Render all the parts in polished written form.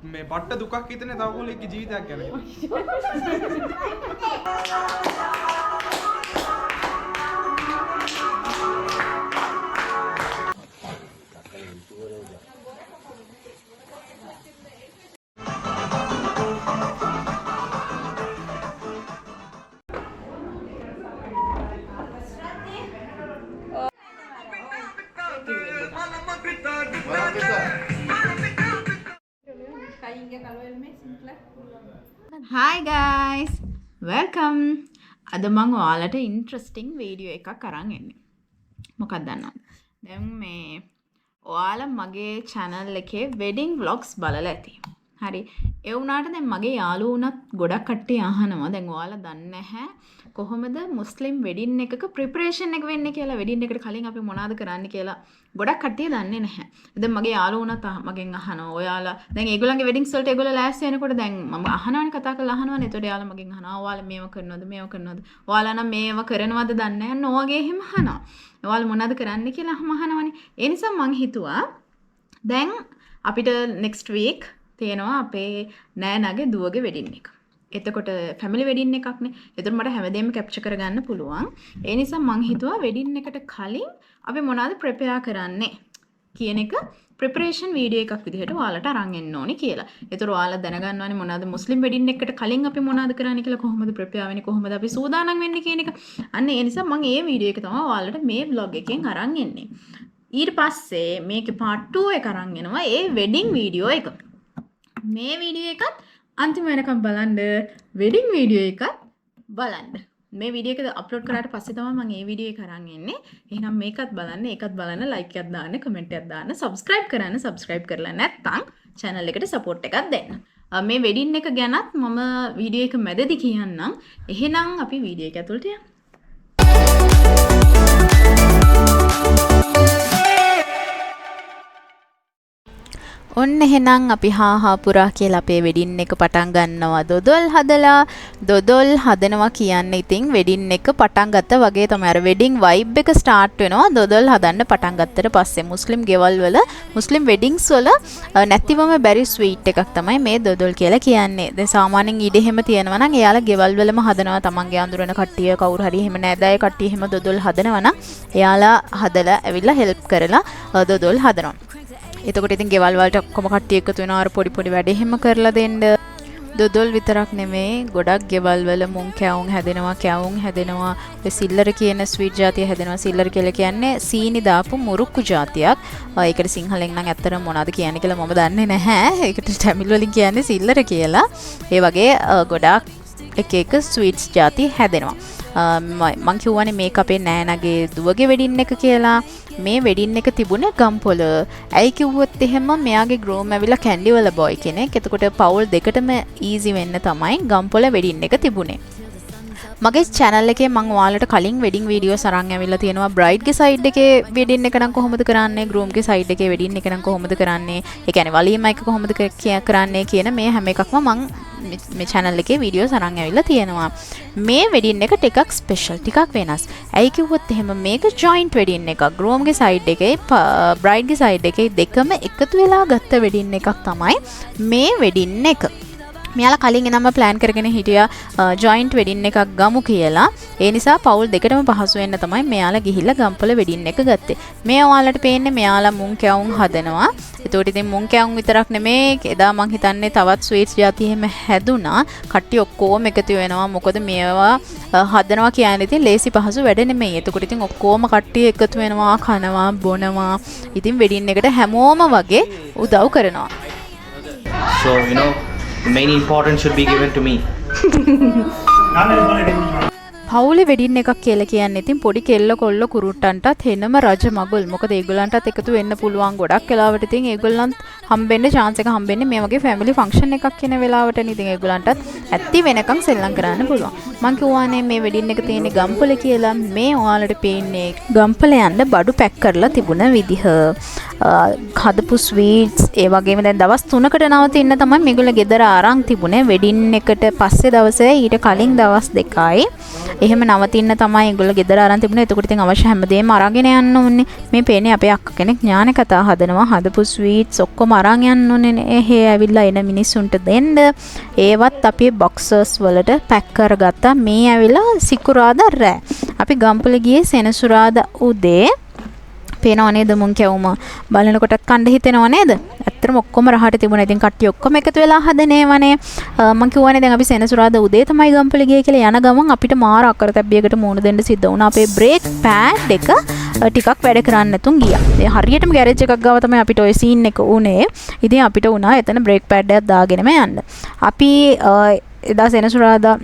මේ පට්ට දුකක් හිතන්නේ තව කොල්ලෙක්ගේ ජීවිතයක් ගැන. Hi guys, welcome. අද මම ඔයාලට ඉන්ට්‍රස්ටිං වීඩියෝ එකක් අරන් එන්නේ. මොකක්ද දන්නවද? දැන් මේ ඔයාලා මගේ channel එකේ wedding vlogs බලලා ඇති. හරි. ඒ වුණාට දැන් මගේ යාළුවුණත් ගොඩක් කට්ටිය අහනවා. දැන් ඔයාලා දන්නේ නැහැ කොහොමද මුස්ලිම් වෙඩින් එකක ප්‍රිපරේෂන් එක වෙන්නේ කියලා. වෙඩින් එකට කලින් අපි මොනවද කරන්න කියලා ගොඩක් කට්ටිය දන්නේ නැහැ. දැන් මගේ යාළුවුණත් මගෙන් අහනවා ඔයාලා දැන් ඒගොල්ලන්ගේ වෙඩින්ග්ස් වලට ඒගොල්ලෝ ලෑස්ති වෙනකොට දැන් මම අහනවනේ කතා කරලා අහනවනේ. එතකොට යාළුවා මගෙන් අහනවා ඔයාලා මේව කරනවද? ඔයාලා නම් මේව කරනවද දන්නේ නැහැ. නෝගේ එහෙම අහනවා. ඔයාලා මොනවද කරන්න කියලා අහනවනේ. ඒ නිසා මං හිතුවා දැන් අපිට next week තියෙනවා අපේ නෑනගේ දුවගේ වෙඩින් එක. එතකොට ෆැමිලි වෙඩින් එකක්නේ. එතකොට මට හැමදේම කැප්චර් කරගන්න පුළුවන්. ඒ නිසා මං හිතුවා වෙඩින් එකට කලින් අපි මොනවද ප්‍රෙපෙයාර් කරන්නේ කියන එක ප්‍රෙපරේෂන් වීඩියෝ එකක් විදිහට ඔයාලට අරන් එන්න ඕනේ කියලා. එතකොට ඔයාලා දැනගන්න ඕනේ මොනවද මුස්ලිම් වෙඩින් එකකට කලින් අපි මොනවද කරන්නේ කියලා, කොහොමද ප්‍රෙපෙයාර් වෙන්නේ, කොහොමද අපි සූදානම් වෙන්නේ කියන එක. අන්න ඒ නිසා මම මේ වීඩියෝ එක තමයි ඔයාලට මේ vlog එකෙන් අරන් එන්නේ. ඊට පස්සේ මේකේ part 2 එක අරන් එනවා. ඒ වෙඩින් වීඩියෝ එක. මේ වීඩියෝ එකත් අන්තිම වෙනකම් බලන්න, වෙඩින් වීඩියෝ එකත් බලන්න. මේ වීඩියෝ එක අප්ලෝඩ් කරාට පස්සේ තමයි මම මේ වීඩියෝ එක අරන් එන්නේ. එහෙනම් මේකත් බලන්න, ඒකත් බලන්න, ලයික් එකක් දාන්න, කමෙන්ට් එකක් දාන්න, සබ්ස්ක්‍රයිබ් කරන්න. සබ්ස්ක්‍රයිබ් කරලා නැත්නම් channel එකට සපෝට් එකක් දෙන්න. මේ වෙඩින් එක ගැනත් මම වීඩියෝ එක මැදදී කියන්නම්. එහෙනම් අපි වීඩියෝ එක ඇතුළට යමු. ඔන්න එහෙනම් අපි හා පුරා කියලා අපේ වෙඩින් එක පටන් ගන්නවා. දොදොල් හදනවා කියන්නේ ඉතින් වෙඩින් එක පටන් ගත්තා වගේ තමයි. අර වෙඩින් වයිබ් එක ස්ටාර්ට් වෙනවා දොදොල් හදන්න පටන් ගත්තට පස්සේ. මුස්ලිම් ගෙවල් වල මුස්ලිම් වෙඩින්ග්ස් වල නැතිවම බැරි ස්වීට් එකක් තමයි මේ දොදොල් කියලා කියන්නේ. දැන් සාමාන්‍යයෙන් ඊට එහෙම තියෙනවා නම් එයාලා ගෙවල් වලම හදනවා. තමන්ගේ අඳුරන කට්ටිය කවුරු හරි එහෙම නෑදෑය කට්ටිය එහෙම දොදොල් හදනවා නම් එයාලා හදලා ඇවිල්ලා හෙල්ප් කරලා දොදොල් හදනවා. එතකොට ඉතින් ගෙවල් වලට ඔක්කොම කට්ටිය එකතු වෙනවා අර පොඩි වැඩ එහෙම කරලා දෙන්න. දොදොල් විතරක් නෙමෙයි ගොඩක් ගෙවල් වල මුං කැවුම් හැදෙනවා. ඔය සිල්ලර කියන ස්වීට් ජාතිය හැදෙනවා. සිල්ලර කියලා කියන්නේ සීනි දාපු මුරුක්කු ජාතියක්. ඒකට සිංහලෙන් නම් ඇත්තටම මොනවද කියන්නේ කියලා මම දන්නේ නැහැ. ඒකට තමිල් වලින් කියන්නේ සිල්ලර කියලා. ඒ වගේ ගොඩක් එක ස්වීට්ස් ජාති හැදෙනවා. මං කිව්වනේ මේක අපේ නෑනගේ දුවගේ වෙඩින් එක කියලා. මේ වෙඩින් එක තිබුණේ ගම්පොළ. ඇයි කිව්වොත් එහෙම මෙයාගේ ග්‍රෝම් ඇවිල්ලා කැන්ඩිවල බොයි කෙනෙක්. එතකොට පවුල් දෙකටම ඊසි වෙන්න තමයි ගම්පොළ වෙඩින් එක තිබුණේ. මගේ channel එකේ මම ඔයාලට කලින් වෙඩින් වීඩියෝස් අරන් ඇවිල්ලා තියෙනවා. බ්‍රයිඩ් ගේ සයිඩ් එකේ වෙඩින් එක නම් කොහොමද කරන්නේ, ග්‍රූම් ගේ සයිඩ් එකේ වෙඩින් එක නම් කොහොමද කරන්නේ, ඒ කියන්නේ වලීමා එක කොහොමද කරන්නේ කියන මේ හැම එකක්ම මම මේ channel එකේ වීඩියෝස් අරන් ඇවිල්ලා තියෙනවා. මේ වෙඩින් එක ටිකක් ස්පෙෂල්, ටිකක් වෙනස්. ඇයි කිව්වොත් එහෙම මේක ජොයින්ට් වෙඩින් එකක්. ග්‍රූම් ගේ සයිඩ් එකේ බ්‍රයිඩ් ගේ සයිඩ් එකේ දෙකම එකතු වෙලා ගත්ත වෙඩින් එකක් තමයි මේ වෙඩින් එක. මෙයාලා කලින් එනම ප්ලෑන් කරගෙන හිටියා ජොයින්ට් වෙඩින් එකක් ගමු කියලා. ඒ නිසා පවුල් දෙකටම පහසු වෙන්න තමයි මෙයාලා ගිහිල්ලා ගම්පොළ වෙඩින් එක ගත්තේ. මේ ඔයාලට පේන්නේ මෙයාලා මුං කැවුම් හදනවා. ඒතකොට ඉතින් මුං කැවුම් විතරක් නෙමේ එදා මං හිතන්නේ තවත් ස්වීට්ස් ජාති එහෙම හැදුනා. කට්ටිය ඔක්කොම එකතු වෙනවා. මොකද මේවා හදනවා කියන්නේ ඉතින් ලේසි පහසු වැඩ නෙමෙයි. ඒතකොට ඉතින් ඔක්කොම කට්ටිය එකතු වෙනවා, කනවා, බොනවා. ඉතින් වෙඩින් එකට හැමෝම වගේ උදව් කරනවා. So, the main importance should be given to me. පවුලේ වෙඩින් එකක් කියලා කියන්නේ ඉතින් පොඩි කෙල්ල කොල්ල කුරුට්ටන්ටත් එනම රජ මගුල්. මොකද ඒගොල්ලන්ටත් එකතු වෙන්න පුළුවන් ගොඩක් වෙලාවට ඉතින් ඒගොල්ලන්ත් හම්බෙන්න chance එක හම්බෙන්නේ මේ වගේ family function එකක් කියන වෙලාවටනේ. ඉතින් ඒගොල්ලන්ටත් ඇත්ති වෙනකන් සෙල්ලම් කරන්න පුළුවන්. මං කිව්වානේ මේ වෙඩින් එක තියෙන්නේ ගම්පොළ කියලා. මේ ඔයාලට පේන්නේ ගම්පොළ යන්න බඩු පැක් කරලා තිබුණ විදිහ. හදපු ස්වීට්ස් ඒ වගේම දැන් දවස් 3කට නවතින්න තමයි මේගොල්ලෝ ගෙදර අරන් තිබුණේ වෙඩින් එකට පස්සේ දවසේ ඊට කලින් දවස් දෙකයි එහෙම නවතින්න තමයි ඒගොල්ලෝ ගෙදර අරන් තිබුණේ. එතකොට ඉතින් අවශ්‍ය හැමදේම අරගෙන යන්න ඕනේ. මේ පේන්නේ අපේ අක්ක කෙනෙක් ඥාන කතා හදනවා. හදපු ස්වීට්ස් ඔක්කොම අරන් යන්න ඕනේ නේ. ඇවිල්ලා එන මිනිස්සුන්ට දෙන්න. ඒවත් අපි බොක්සර්ස් වලට පැක් කරගත්තා. මේ ඇවිල්ලා සිකුරාදා රෑ. අපි ගම්පොල ගියේ සෙනසුරාදා උදේ. පේනව නේද මුන් කැවුම බලනකොටත් කණ්ඩ හිතෙනව නේද? ඇත්තටම ඔක්කොම රහට තිබුණා. ඉතින් කට්ටිය ඔක්කොම එකතු වෙලා හදනේවනේ. මම කිව්වනේ දැන් අපි සෙනසුරාදා උදේ තමයි ගම්පොල ගියේ කියලා. යන ගමන් අපිට මාර අකරතැබ්බියකට මුහුණ දෙන්න සිද්ධ වුණා. අපේ බ්‍රේක් පෑඩ් එක ටිකක් වැඩ කරන්න නැතුන් ගියා. ඒ හරියටම ගෑරේජ් එකක් ගාව තමයි අපිට ওই සීන් එක උනේ. ඉතින් අපිට උනා එතන බ්‍රේක් පෑඩ් එකක් දාගෙනම යන්න. අපි එදා සෙනසුරාදා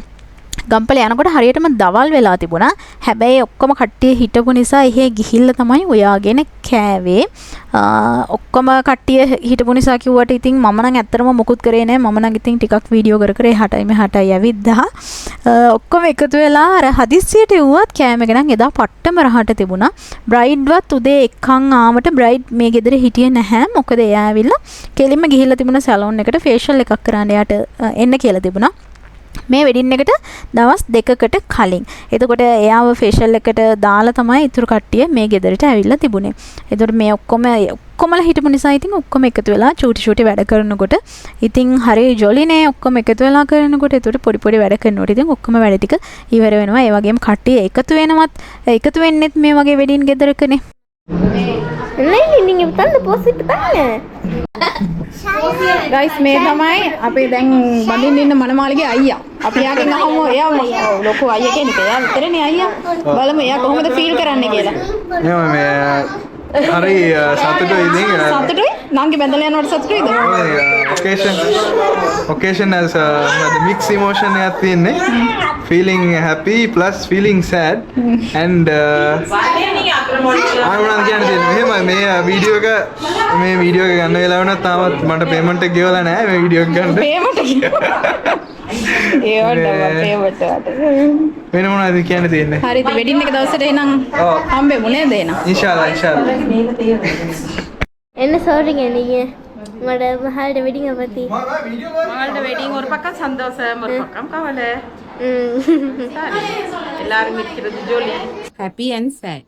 ගම්පල යනකොට හරියටම දවල් වෙලා තිබුණා. හැබැයි ඔක්කොම කට්ටිය හිටපු නිසා එහෙ ගිහිල්ලා තමයි ඔයාගෙන කෑවේ. ඔක්කොම කට්ටිය හිටපු නිසා කිව්වට ඉතින් මම නම් ඇත්තටම මොකුත් කරේ නැහැ. මම නම් ඉතින් ටිකක් වීඩියෝ කර කර එහාටයි මෙහාටයි ඇවිද්දා. ඔක්කොම එකතු වෙලා අර හදිස්සියට එව්වත් කෑම එක නම් එදා පට්ටම රහට තිබුණා. බ්‍රයිඩ්වත් උදේ එක්කන් ආවට බ්‍රයිඩ් මේ ගෙදර හිටියේ නැහැ. මොකද එයා ඇවිල්ලා කෙලින්ම ගිහිල්ලා තිබුණා සැලොන් එකට ෆේෂල් එකක් කරන්න එයාට එන්න කියලා තිබුණා. මේ වෙඩින් එකට දවස් 2කට කලින්. එතකොට එයාව ෆේෂල් එකට දාලා තමයි ඉතුරු කට්ටිය මේ ගෙදරට ඇවිල්ලා තිබුණේ. එතකොට මේ ඔක්කොමලා හිටපු නිසා ඉතින් ඔක්කොම එකතු වෙලා චූටි වැඩ කරනකොට ඉතින් හරි ජොලිනේ ඔක්කොම එකතු වෙලා කරනකොට එතකොට පොඩි වැඩ කරනකොට ඉතින් ඔක්කොම වැඩ ටික ඉවර වෙනවා. ඒ වගේම කට්ටිය එකතු වෙන්නෙත් මේ වගේ වෙඩින් ගෙදරකනේ. Ini betul deposit banyak. Guys මේ තමයි අපි දැන් බඳින්න ඉන්න මනමාලිගේ අයියා. අපි යාගෙන් අහමු එයා ලොකු අයියා කෙනෙක්. එයා විතරනේ අයියා. බලමු එයා කොහොමද ෆීල් කරන්නේ කියලා. එහෙම මේ හරි සතුටුයි ඉතින්. සතුටුයි? නංගි බැඳලා යනකොට සතුටුයිද? occasion as the mixed emotion එකක් තියෙන්නේ. feeling happy plus feeling sad and ආවුණා කියන්නේ එහෙම මේ වීඩියෝ එක ගන්න වෙලාව නම් තාමත් මට පේමන්ට් එක ගෙවලා නැහැ මේ වීඩියෝ එක ගන්න. පේමන්ට් වෙන මොනවද කියන්න තියෙන්නේ? හරිද වෙඩින් එක දවසට එනං හම්බෙමු නේද එනං? ඉන්ෂාල්ලා. Ini sorry ni ya. Mada mahal de wedding apa ti? மகளோட வெட்டிங் ஒரு பக்கம் சந்தோஷம் ஒரு பக்கம் கவலை எல்லாரும் இருக்கிறது jolly happy and sad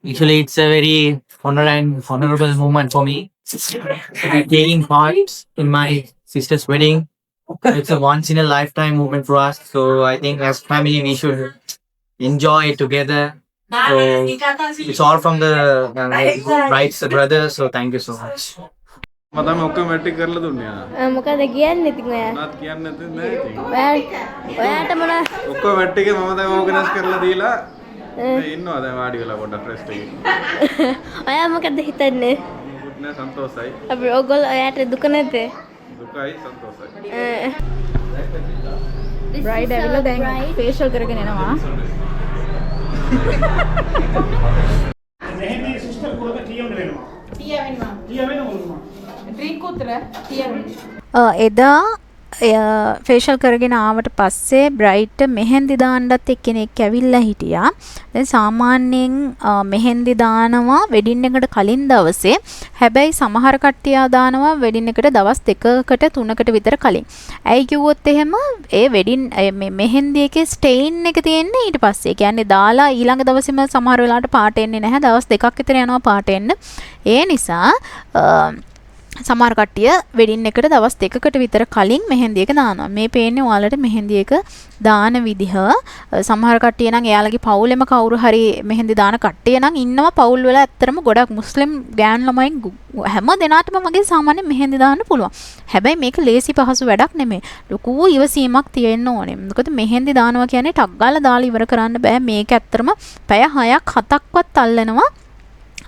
Actually, it's a very honorable moment for me. Taking part in my sister's wedding. It's a once in a lifetime moment for us. So I think as family we should enjoy it together. So it's all from the bride's brother. So thank you so much. මම ඔක්කොම matric කරලා දුන්නා. මොකද කියන්නේ ඉතින් ඔයා? මොනවද කියන්නේ නැත්නම් නෑ ඉතින්. ඔයාට මොන ඔක්කොම මැට්‍රික් එක මම දැන් ඕගනයිස් කරලා දීලා ඉන්නවා දැන් වාඩි වෙලා පොඩ්ඩක් රෙස්ට් එකේ. ඔයා මොකද හිතන්නේ? මොකුත් නෑ සන්තෝෂයි. අපි ඔයගොල්ලෝ ඔයාට දුක නැද්ද? දුකයි සන්තෝෂයි. බ්‍රයිඩ් ඇවිල්ලා දැන් ෆේෂල් කරගෙන එනවා. මෙහෙම සිස්ටර් කොහොමද ටියවන්න වෙනවා? ටියවෙනවා. ட்ரிங்க் ஊத்துற එදා ෆේෂල් කරගෙන ආවට පස්සේ බ්‍රයිට් මෙහෙන්දි දාන්නත් එක්කෙනෙක් ඇවිල්ලා හිටියා. දැන් සාමාන්‍යයෙන් මෙහෙන්දි දානවා වෙඩින් එකට කලින් දවසේ. හැබැයි සමහර කට්ටිය දානවා වෙඩින් එකට දවස් 2කට 3කට විතර කලින්. ඇයි කිව්වොත් එහෙම ඒ වෙඩින් මේ මෙහෙන්දි එකේ ස්ටේන් එක තියෙන්නේ ඊට පස්සේ. ඒ කියන්නේ දාලා ඊළඟ දවසේම සමහර වෙලාවට පාට එන්නේ නැහැ. දවස් 2ක් විතර යනවා පාට එන්න. ඒ නිසා සමහර කට්ටිය වෙඩින් එකට දවස් 2කට විතර කලින් මෙහෙන්දි එක දානවා. මේ පේන්නේ ඔයාලට මෙහෙන්දි එක දාන විදිහ. සමහර කට්ටිය නම් එයාලගේ පවුලෙම කවුරු හරි මෙහෙන්දි දාන කට්ටිය නම් ඉන්නවා පවුල් වල ඇත්තටම ගොඩක් මුස්ලිම් ගෑනු ළමයින් හැම දෙනාටම මගේ සාමාන්‍ය මෙහෙන්දි දාන්න පුළුවන්. හැබැයි මේක ලේසි පහසු වැඩක් නෙමෙයි. ලොකු ඉවසීමක් තියෙන්න ඕනේ. මොකද මෙහෙන්දි දානවා කියන්නේ ටක් ගාලා දාලා ඉවර කරන්න බෑ. මේක ඇත්තටම පැය 6ක් 7ක්වත් අල්ලනවා.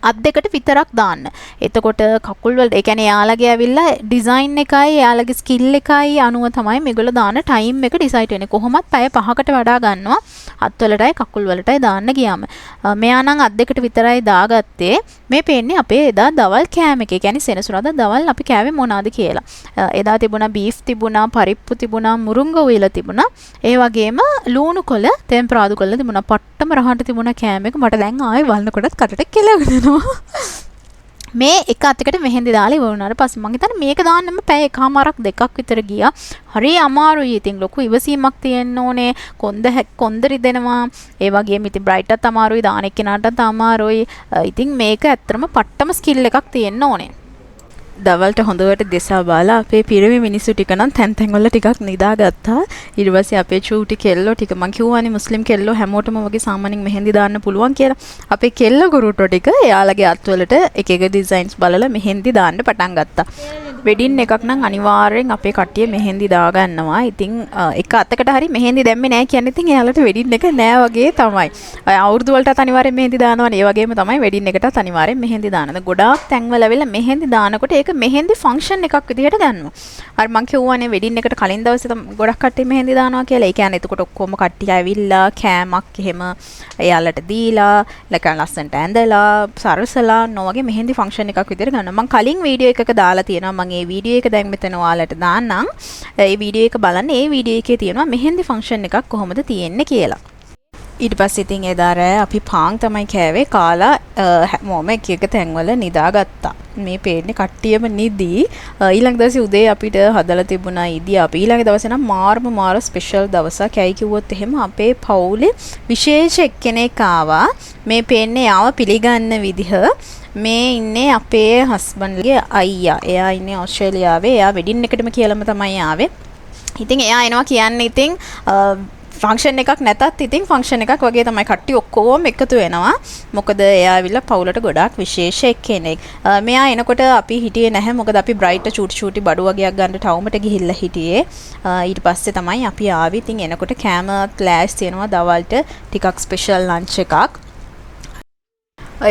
අත් දෙකට විතරක් දාන්න. එතකොට කකුල් වල ඒ කියන්නේ එයාලගේ ඇවිල්ලා ඩිසයින් එකයි එයාලගේ ස්කිල් එකයි අනුව තමයි මේගොල්ලෝ දාන ටයිම් එක ඩිසයිඩ් වෙන්නේ. කොහොමත් පැය 5කට වඩා ගන්නවා අත් වලටයි කකුල් වලටයි දාන්න ගියාම. මෙයා නම් අත් දෙකට විතරයි දාගත්තේ. මේ පේන්නේ අපේ එදා දවල් කෑම එක. ඒ කියන්නේ සෙනසුරාදා දවල් අපි කෑවේ මොනවාද කියලා. එදා තිබුණා බීෆ් තිබුණා, පරිප්පු තිබුණා, මුරුංග උයලා තිබුණා. ඒ වගේම ලූණු කොළ, තෙම්පරාදු කොළ තිබුණා. පට්ටම රහට තිබුණා කෑම එක. මට දැන් ආයේ වල්නකොටත් කටට කෙලවෙනවා. මේ එක අතකට මෙහෙන්දි දාලා ඉවර වුණාට පස්සේ මං හිතන්නේ මේක දාන්නම පැය එකමාරක් දෙකක් විතර ගියා. හරි අමාරුයි. ඉතින් ලොකු ඉවසීමක් තියෙන්න ඕනේ. කොන්ද රිදෙනවා. ඒ වගේම ඉතින් බ්‍රයිට්ටත් අමාරුයි, දාන එක්කෙනාටත් අමාරුයි. ඉතින් මේක ඇත්තටම පට්ටම ස්කිල් එකක් තියෙන්න ඕනේ. දවල්ට හොඳට දෙසා බාලා අපේ පිරිමි මිනිස්සු ටික නම් තැන් තැන් වල ටිකක් නිදාගත්තා. ඊට පස්සේ අපේ චූටි කෙල්ලෝ ටික මං කිව්වානේ මුස්ලිම් කෙල්ලෝ හැමෝටම වගේ සාමාන්‍යයෙන් මෙහෙන්දි දාන්න පුළුවන් කියලා. අපේ කෙල්ල ගුරුටෝ ටික එයාලගේ අත්වලට එක එක ඩිසයින්ස් බලලා මෙහෙන්දි දාන්න පටන් ගත්තා. වෙඩින් එකක් නම් අනිවාර්යෙන් අපේ කට්ටිය මෙහෙන්දි දාගන්නවා. ඉතින් එක අතකට හරි මෙහෙන්දි දැම්මේ නැහැ කියන්නේ ඉතින් එයාලට වෙඩින් එක නෑ වගේ තමයි. අවුරුදු වලටත් අනිවාර්යෙන් මෙහෙන්දි දානවනේ. ඒ වගේම තමයි වෙඩින් එකටත් අනිවාර්යෙන් මෙහෙන්දි දානවා. ගොඩාක් තැන්වල වෙලා මෙහෙන්දි දානකොට ඒක මෙහෙන්දි ෆන්ක්ෂන් එකක් විදිහට ගන්නවා. අර මං කියවනේ වෙඩින් එකට කලින් දවසේ ගොඩක් කට්ටිය මෙහෙන්දි දානවා කියලා. ඒ කියන්නේ එතකොට ඔක්කොම කට්ටිය ඇවිල්ලා කෑමක් එහෙම එයාලට දීලා, ලකන් ලස්සනට ඇඳලා, සරසලා නොවගේ මෙහෙන්දි ෆන්ක්ෂන් එකක් විදිහට ගන්නවා. මං කලින් වීඩියෝ එකක දාලා තියෙනවා. මං ඒ වීඩියෝ එක දැන් මෙතන ඔයාලට දාන්නම්. ඒ වීඩියෝ එක බලන්න. ඒ වීඩියෝ එකේ තියෙනවා මෙහෙන්දි ෆන්ක්ෂන් එකක් කොහොමද තියෙන්නේ කියලා. ඊට පස්සේ ඉතින් එදා රෑ අපි පාන් තමයි කෑවේ. කාලා හැමෝම එක එක තැන්වල නිදාගත්තා. මේ පේන්නේ කට්ටියම නිදි. ඊළඟ දවසේ උදේ අපිට හදලා තිබුණා ඉදි. අපි ඊළඟ දවසේ නම් මාර ස්පෙෂල් දවසක්. ඇයි කිව්වොත් එහෙම අපේ පවුලේ විශේෂ එක්කෙනෙක් ආවා. මේ පේන්නේ ආව පිළිගන්න විදිහ. මේ ඉන්නේ අපේ හස්බන්ඩ්ගේ අයියා. එයා ඉන්නේ ඕස්ට්‍රේලියාවේ. එයා වෙඩින් එකටම කියලාම තමයි ආවේ. ඉතින් එයා එනවා කියන්නේ ඉතින් ෆන්ක්ෂන් එකක් නැතත් ඉතින් ෆන්ක්ෂන් එකක් වගේ තමයි කට්ටිය ඔක්කොම එකතු වෙනවා. මොකද එයා ඇවිල්ලා පවුලට ගොඩාක් විශේෂ කෙනෙක්. මෙයා එනකොට අපි හිටියේ නැහැ. මොකද අපි බ්‍රයිට් චූටි බඩු වගේක් ගන්න ටවුමට ගිහිල්ලා හිටියේ. ඊට පස්සේ තමයි අපි ආවේ. ඉතින් එනකොට කෑම ක්ලෑෂ් තියෙනවා දවල්ට ටිකක් ස්පෙෂල් ලන්ච් එකක්.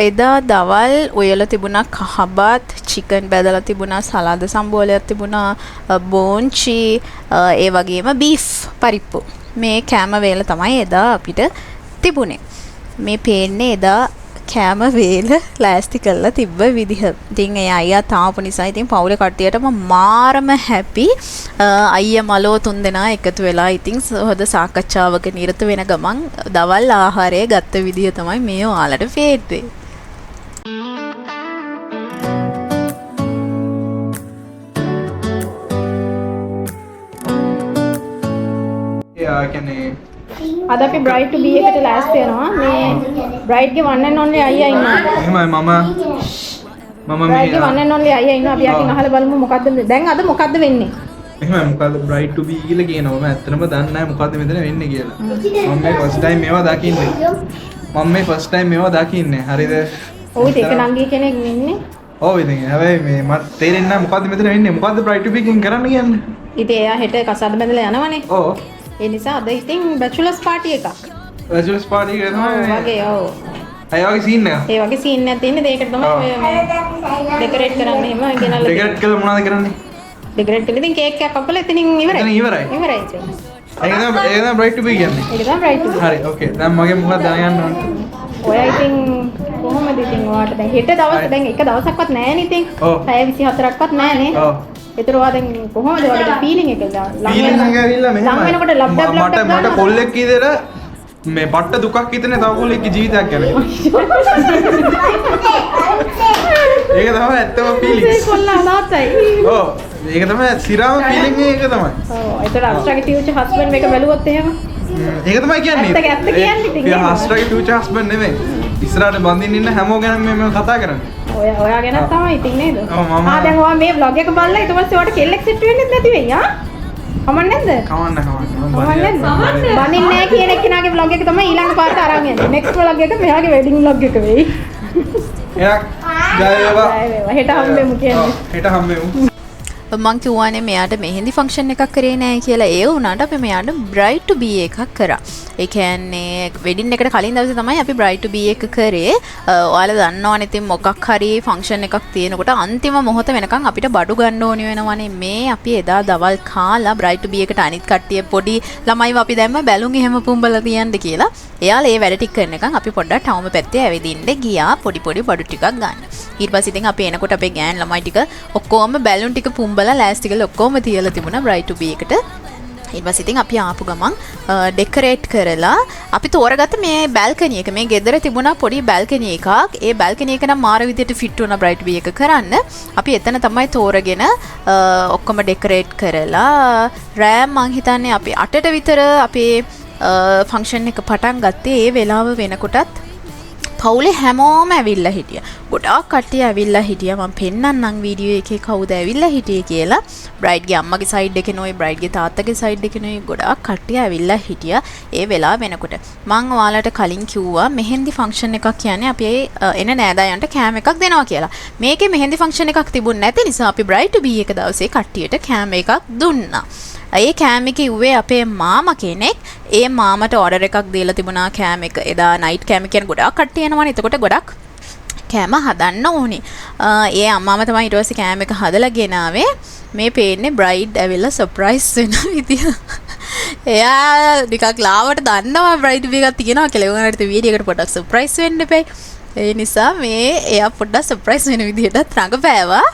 එදා දවල් ඔයලා තිබුණා කහබත්, චිකන් බැදලා තිබුණා, සලාද සම්බෝලයක් තිබුණා, බෝන්චි, ඒ වගේම බීෆ් පරිප්පු. මේ කෑම වේල තමයි එදා අපිට තිබුණේ. මේ පේන්නේ එදා කෑම වේල ලෑස්ති කරලා තිබ්බ විදිහ. ඉතින් ඒ අයියා තාපු නිසා ඉතින් පවුලේ කට්ටියටම මාරම හැපි. අයියා මලෝ තුන් දෙනා එකතු වෙලා ඉතින් හොඳ සාකච්ඡාවක නිරත වෙන ගමන් දවල් ආහාරය ගත්ත විදිහ තමයි මේ ඔයාලට පේන්නේ. අද අපි බ්‍රයිට් ටු බී එකට ලෑස්ති වෙනවා. මේ බ්‍රයිට් ගේ වන් ඇන්ඩ් ඔන්ලි අයියා ඉන්නවා. එහෙමයි මම බ්‍රයිට් ගේ වන් ඇන්ඩ් ඔන්ලි අයියා ඉන්නවා. අපි යකින් අහලා බලමු මොකද්ද දැන් අද මොකද්ද වෙන්නේ. එහෙමයි මොකද්ද බ්‍රයිට් ටු බී කියලා කියනවා. මම ඇත්තටම දන්නේ නැහැ මොකද්ද මෙතන වෙන්නේ කියලා. මම මේ ෆස්ට් ටයිම් මේවා දකින්නේ. හරිද? ඔව් ඒක නංගි කෙනෙක් ඉන්නේ. ඔව් ඉතින් හැබැයි මේ මට තේරෙන්නේ නැහැ මොකද්ද මෙතන වෙන්නේ. මොකද්ද බ්‍රයිට් ටු බී කින් කරන්න කියන්නේ. ඉතින් එයා හෙට කසාද බැඳලා යනවනේ. ඔව්. ඒ නිසා අද ඉතින් බැචලර්ස් පාටි එකක්. බැචලර්ස් පාටි එක තමයි. වගේ ඔව්. අය වගේ සීන් එකක්. ඒ වගේ සීන් එකක් තියෙන්නේ. ඒකට තමයි ඩෙකොරේට් කරන්න එහෙම ගෙනල්ලා. ඩෙකොරේට් කළා මොනවද කරන්නේ? ඩෙකොරේට් කළා ඉතින් කේක් එකක් කපලා එතනින් ඉවරයි. ඉවරයි ඉතින්. ඒක තමයි බ්‍රයිට් ටු බී කියන්නේ. ඒක තමයි බ්‍රයිට් ටු. හරි ඕකේ. දැන් මගේ මොකක්ද දැනගන්න ඕනේ? ඔයා ඉතින් කොහොමද ඉතින් ඔයාට දැන් හෙට දවස් දැන් එක දවසක්වත් නැහැනේ ඉතින්. පැය 24ක්වත් නැහැනේ. ඔව්. ඒතර ඔයා දැන් කොහොමද ඔයාලට ෆීලිං එක ෆීලිං එක ඇවිල්ලා මෙහෙම. ලං වෙනකොට ලබ් මට කොල්ලෙක් කීදේර මේ පට්ට දුකක් හිතන්නේ තව කොල්ලෙක්ගේ ජීවිතයක් ගැන. ඒක තමයි ඇත්තම ෆීලිං. ඒ කොල්ලා අනාතයි. ඔව්. ඒක තමයි සිරාම ෆීලිං ඒක තමයි. ඔව්. ඒතර අස්ට්‍රාගේ ෆියුචර් හස්බන්ඩ් මේක බැලුවොත් එහෙම. ඒක තමයි කියන්නේ. ඇත්ත කියන්නේ ඉතින්. අස්ට්‍රාගේ ෆියුචර් හස්බන්ඩ් නෙමෙයි. ඉස්සරහට බඳින්න ඉන්න හැමෝ ගැන මේ කතා කරන්නේ. ඔයා ගැන තමයි ඉතින් නේද? දැන් ඔයා මේ vlog එක බලලා ඊට පස්සේ ඔයාට කෙල්ලෙක් සෙට් වෙන්නේ නැති වෙයි ආ? කමන්න නැද්ද? කමන්න. බනින්නේ නැහැ කියන එක්කෙනාගේ vlog එක තමයි ඊළඟ පාරට අරන් යන්නේ. next vlog එක මෙයාගේ wedding vlog එක වෙයි. එහෙනම් ජය වේවා. හෙට හම්බෙමු කියන්නේ. හෙට හම්බෙමු. මං කිව්වානේ මෙයාට මෙහෙන්දි ෆන්ක්ෂන් එකක් කරේ නෑ කියලා. ඒ වුණාට අපි මෙයාට බ්‍රයිඩ් ටු බී එකක් කරා. ඒ කියන්නේ වෙඩින් එකට කලින් දවසේ තමයි අපි බ්‍රයිඩ් ටු බී එක කරේ. ඔයාලා දන්නවනේ ඉතින් මොකක් හරි ෆන්ක්ෂන් එකක් තියෙනකොට අන්තිම මොහොත වෙනකන් අපිට බඩු ගන්න ඕනි වෙනවනේ. මේ අපි එදා දවල් කාලා බ්‍රයිඩ් ටු බී එකට අනිත් කට්ටිය පොඩි ළමයිව අපි දැම්ම බැලුම් එහෙම පුම්බලා තියන්න කියලා. එයාලා ඒ වැඩ ටික කරනකන් අපි පොඩ්ඩක් ටවුම පැත්තේ ඇවිදින්න ගියා පොඩි බඩු ටිකක් ගන්න. ඊට පස්සේ ඉතින් අපි එනකොට අපේ ගෑන් ළමයි ටික ඔක්කොම බැලුම් ටික පුම්බලා ලෑස්ති කරලා ඔක්කොම තියලා තිබුණා බ්‍රයිඩ් ටු බී එකට. ඊට පස්සේ ඉතින් අපි ආපු ගමන් ඩෙකොරේට් කරලා අපි තෝරගත්ත මේ බැල්කනි එක. මේ ගෙදර තිබුණා පොඩි බැල්කනි එකක්. ඒ බැල්කනි එක නම් මාර විදියට ෆිට වුණා බ්‍රයිඩ් ටු බී එක කරන්න. අපි එතන තමයි තෝරගෙන ඔක්කොම ඩෙකොරේට් කරලා රෑම් මං හිතන්නේ අපි 8ට විතර අපේ ෆන්ක්ෂන් එක පටන් ගත්තේ. ඒ වෙලාව වෙනකොටත් පවුලේ හැමෝම ඇවිල්ලා හිටියා. ගොඩාක් කට්ටිය ඇවිල්ලා හිටියා. මම පෙන්නන්නම් වීඩියෝ එකේ කවුද ඇවිල්ලා හිටියේ කියලා. බ්‍රයිඩ්ගේ අම්මගේ සයිඩ් එකේ නෝයි බ්‍රයිඩ්ගේ තාත්තගේ සයිඩ් එකේ නෝයි ගොඩාක් කට්ටිය ඇවිල්ලා හිටියා. ඒ වෙලාව වෙනකොට මම ඔයාලට කලින් කිව්වා මෙහෙන්දි ෆන්ක්ෂන් එකක් කියන්නේ අපි එන නෑදෑයන්ට කෑම එකක් දෙනවා කියලා. මේකේ මෙහෙන්දි ෆන්ක්ෂන් එකක් තිබුණ නැති නිසා අපි බ්‍රයිඩ් ටු බී එක දවසේ කට්ටියට කෑම එකක් දුන්නා. ඒ කෑම එක ඉුවේ අපේ මාමා කෙනෙක්. ඒ මාමට ඕඩර් එකක් දීලා තිබුණා කෑම එක. එදා නයිට් කෑම කියන ගොඩාක් කට්ටිය එනවනේ. එතකොට ගොඩක් කෑම හදන්න ඕනේ. ඒ අම්මාම තමයි ඊට පස්සේ කෑම එක හදලා ගෙනාවේ. මේ පේන්නේ බ්‍රයිඩ් ඇවිල්ලා සර්ප්‍රයිස් වෙන විදිය. එයා ටිකක් ලාවට දන්නවා බ්‍රයිඩ් එකක් තියෙනවා කියලා. ඒ වුණාට වීඩියෝ එකට පොඩ්ඩක් සර්ප්‍රයිස් වෙන්න එපයි. ඒ නිසා මේ එයා පොඩ්ඩක් සර්ප්‍රයිස් වෙන විදිහට රඟපෑවා.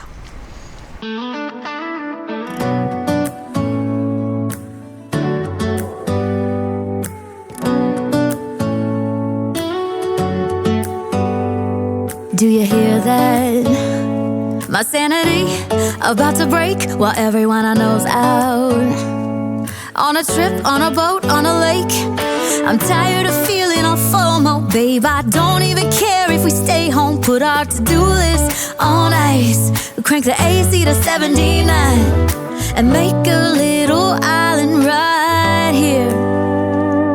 Do you hear that? My sanity about to break while everyone I know's out. On a trip, on a boat, on a lake. I'm tired of feeling on FOMO, babe. I don't even care if we stay home. Put our to-do list on ice. Crank the AC to 79 and make a little island right here.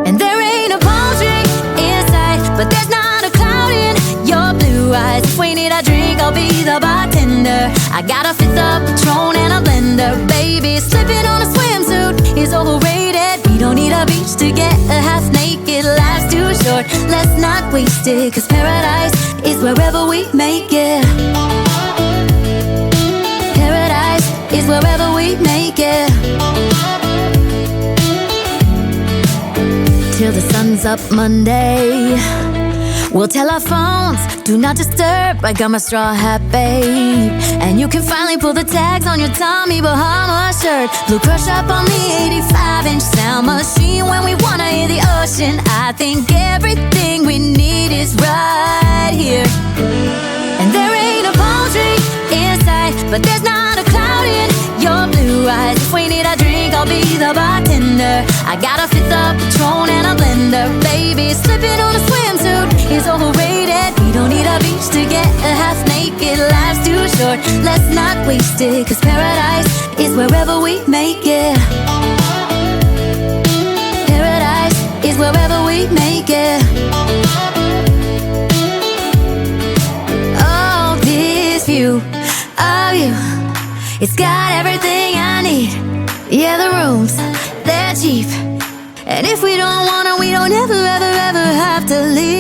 And there ain't a palm tree inside, but there's not a cloud in your blue eyes. If we need a drink, I'll be the bartender. I got a fifth of Patron and a blender. Baby, slipping on a swimsuit is overrated. We don't need a beach to get a half naked. Life's too short, let's not waste it. Cause paradise is wherever we make it. Paradise is wherever we make it. Till the sun's up Monday, we'll tell our phones, do not disturb. I got my straw hat, babe. And you can finally pull the tags on your Tommy Bahama shirt. Blue crush up on the 85-inch sound machine when we wanna hear the ocean. I think everything we need is right here. And there ain't a palm tree inside, but there's not a cloud in your blue eyes. If we need a drink, I'll be the bartender. I got a fifth of Patron and a blender. Baby, slipping on a swimsuit is overrated. We don't need a beach to get a half naked. Life's too short, let's not waste it. Cause paradise is wherever we make it. Paradise is wherever we make it. Oh, this view of you, it's got everything I need. Yeah, the rooms, they're cheap. And if we don't wanna, we don't ever, ever, ever have to leave.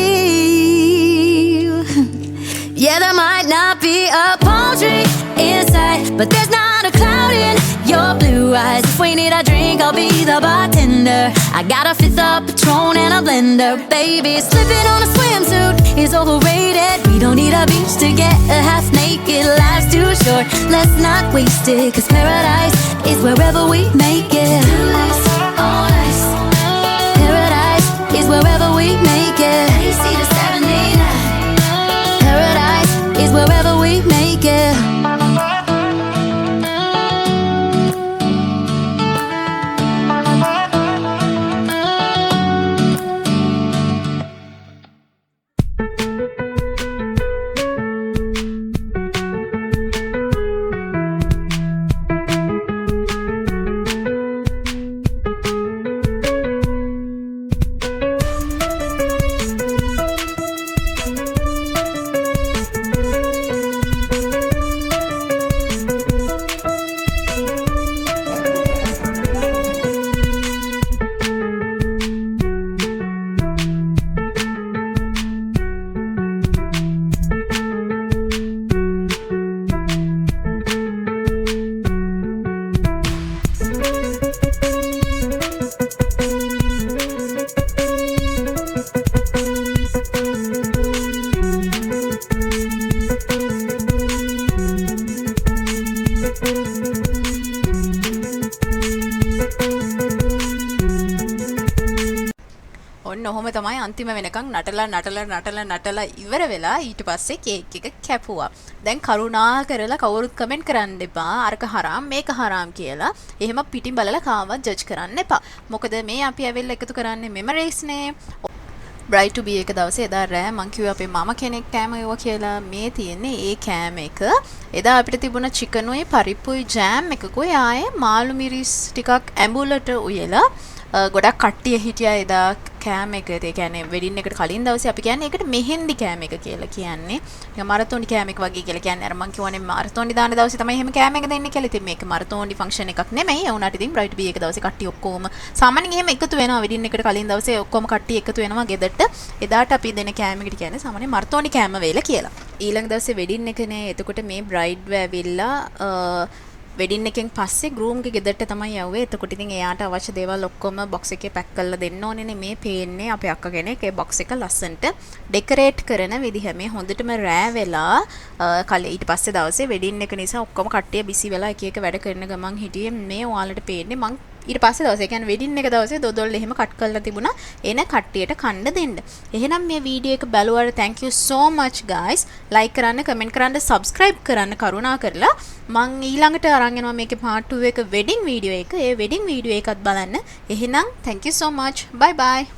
Yeah, there might not be a palm tree inside, but there's not a cloud in your blue eyes. If we need a drink, I'll be the bartender. I got a fifth of Patron and a blender. Baby, slipping on a swimsuit is overrated. We don't need a beach to get a half naked. Life's too short, let's not waste it. Cause paradise is wherever we make it. On ice. Paradise is wherever we make it. AC to 79. Paradise is wherever we make it. ඔහොම තමයි අන්තිම වෙනකන් නටලා ඉවර වෙලා ඊට පස්සේ cake එක කැපුවා. දැන් කරුණා කරලා කවුරුත් කමෙන්ට් කරන්න එපා අරක හරාම් මේක හරාම් කියලා. එහෙම පිටින් බලලා කාවත් ජජ් කරන්න එපා. මොකද මේ අපි ඇවිල්ලා එකතු කරන්නේ මෙමරීස් නේ. බ්‍රයිට් ටු බී එක දවසේ එදා රෑ මං කිව්වා අපේ මම කෙනෙක් කෑම ඒවා කියලා. මේ තියෙන්නේ ඒ කෑම එක. එදා අපිට තිබුණ චිකනුයි පරිප්පුයි ජෑම් එකකුයි ආයේ මාළු මිරිස් ටිකක් ඇඹුලට උයලා ගොඩක් කට්ටිය හිටියා එදා කෑම එක. ඒ කියන්නේ වෙඩින් එකට කලින් දවසේ අපි කියන්නේ ඒකට මෙහෙන්දි කෑම එක කියලා කියන්නේ. ඒක මරතෝනි කෑම එක වගේ කියලා කියන්නේ. අර මං කියවනේ මරතෝනි දාන දවසේ තමයි එහෙම කෑම එක දෙන්නේ කියලා. ඉතින් මේක මරතෝනි ෆන්ක්ෂන් එකක් නෙමෙයි. ඒ වුණාට ඉතින් බ්‍රයිට් බී එක දවසේ කට්ටිය ඔක්කොම සාමාන්‍යයෙන් එහෙම එකතු වෙනවා. වෙඩින් එකට කලින් දවසේ ඔක්කොම කට්ටිය එකතු වෙනවා ගෙදරට. එදාට අපි දෙන කෑම එකට කියන්නේ සාමාන්‍යයෙන් මරතෝනි කෑම වේල කියලා. ඊළඟ දවසේ වෙඩින් එකනේ. එතකොට මේ බ්‍රයිඩ් ඇවිල්ලා වෙඩින් එකෙන් පස්සේ ගෲම්ගේ ගෙදරට තමයි යවුවේ. එතකොට ඉතින් එයාට අවශ්‍ය දේවල් ඔක්කොම බොක්ස් එකේ පැක් කරලා දෙන්න ඕනේනේ. මේ පේන්නේ අපේ අක්කා කෙනෙක් ඒ බොක්ස් එක ලස්සනට ඩෙකොරේට් කරන විදිහ. මේ හොඳටම රෑ වෙලා ඊට පස්සේ දවසේ වෙඩින් එක නිසා ඔක්කොම කට්ටිය බිසි වෙලා එක එක වැඩ කරන ගමන් හිටියේ. මේ ඔයාලට පේන්නේ මං ඊට පස්සේ දවසේ කියන්නේ වෙඩින් එක දවසේ දොඩොල් එහෙම කට් කරලා තිබුණා එන කට්ටියට කන්න දෙන්න. එහෙනම් මේ වීඩියෝ එක බලුවාට thank you so much guys. like කරන්න, comment කරන්න, subscribe කරන්න කරුණා කරලා. මං ඊළඟට අරන් එනවා මේකේ part 2 එක වෙඩින් වීඩියෝ එක. ඒ වෙඩින් වීඩියෝ එකත් බලන්න. එහෙනම් thank you so much. bye bye.